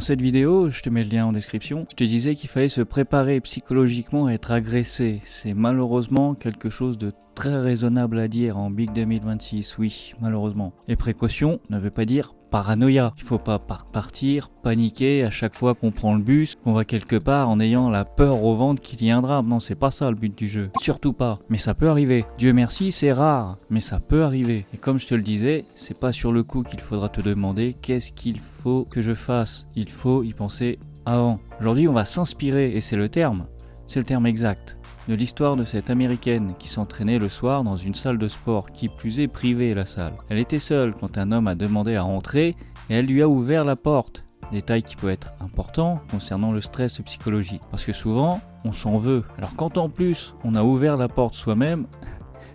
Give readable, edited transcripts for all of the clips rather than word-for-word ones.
cette vidéo, je te mets le lien en description, je te disais qu'il fallait se préparer psychologiquement à être agressé. C'est malheureusement quelque chose de très raisonnable à dire en Big 2026, oui, malheureusement. Et précaution ne veut pas dire paranoïa. Il faut pas partir, paniquer à chaque fois qu'on prend le bus, qu'on va quelque part en ayant la peur au ventre qu'il y ait un drame. Non, c'est pas ça le but du jeu. Surtout pas. Mais ça peut arriver. Dieu merci, c'est rare, mais ça peut arriver. Et comme je te le disais, c'est pas sur le coup qu'il faudra te demander qu'est-ce qu'il faut que je fasse. Il faut y penser avant. Aujourd'hui, on va s'inspirer, et c'est le terme exact, de l'histoire de cette américaine qui s'entraînait le soir dans une salle de sport, qui plus est privée la salle. Elle était seule quand un homme a demandé à entrer et elle lui a ouvert la porte. Détail qui peut être important concernant le stress psychologique, parce que souvent on s'en veut. Alors quand en plus on a ouvert la porte soi-même,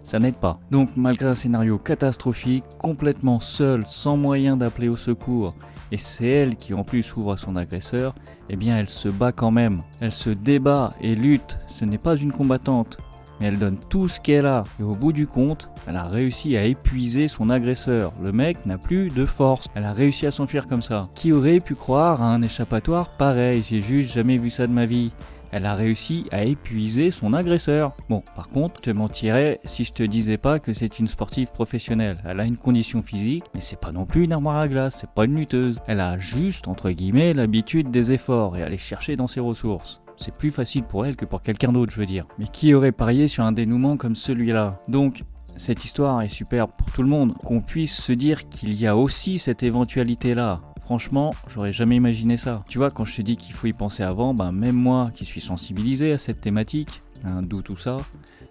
ça n'aide pas. Donc malgré un scénario catastrophique, complètement seule, sans moyen d'appeler au secours, et c'est elle qui en plus ouvre à son agresseur, eh bien elle se bat quand même. Elle se débat et lutte, ce n'est pas une combattante, mais elle donne tout ce qu'elle a. Et au bout du compte, elle a réussi à épuiser son agresseur. Le mec n'a plus de force. Elle a réussi à s'enfuir comme ça. Qui aurait pu croire à un échappatoire pareil? J'ai juste jamais vu ça de ma vie. Elle a réussi à épuiser son agresseur. Bon, par contre, je te mentirais si je te disais pas que c'est une sportive professionnelle. Elle a une condition physique, mais c'est pas non plus une armoire à glace, c'est pas une lutteuse. Elle a juste, entre guillemets, l'habitude des efforts et aller chercher dans ses ressources. C'est plus facile pour elle que pour quelqu'un d'autre, je veux dire. Mais qui aurait parié sur un dénouement comme celui-là? Donc, cette histoire est superbe pour tout le monde. Qu'on puisse se dire qu'il y a aussi cette éventualité-là. Franchement, j'aurais jamais imaginé ça. Tu vois, quand je te dis qu'il faut y penser avant, même moi qui suis sensibilisé à cette thématique, d'où tout ça,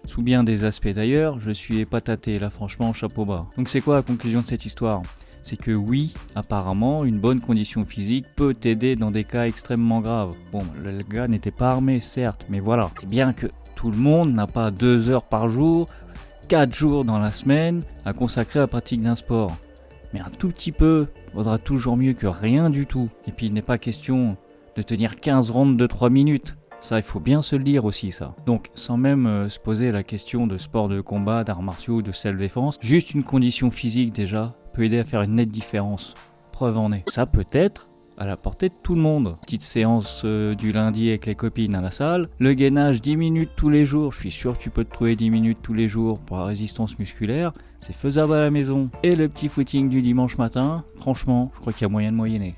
sous bien des aspects d'ailleurs, je suis épataté, là franchement, chapeau bas. Donc c'est quoi la conclusion de cette histoire? C'est que oui, apparemment, une bonne condition physique peut t'aider dans des cas extrêmement graves. Bon, le gars n'était pas armé, certes, mais voilà. C'est bien que tout le monde n'a pas 2 heures par jour, 4 jours dans la semaine à consacrer à la pratique d'un sport. Mais un tout petit peu vaudra toujours mieux que rien du tout. Et puis il n'est pas question de tenir 15 rounds de 3 minutes. Ça, il faut bien se le dire aussi, ça. Donc, sans même se poser la question de sport de combat, d'arts martiaux, de self-défense, juste une condition physique déjà peut aider à faire une nette différence. Preuve en est. Ça peut être à la portée de tout le monde. Petite séance du lundi avec les copines à la salle. Le gainage 10 minutes tous les jours. Je suis sûr que tu peux te trouver 10 minutes tous les jours pour la résistance musculaire. C'est faisable à la maison. Et le petit footing du dimanche matin, franchement, je crois qu'il y a moyen de moyenner.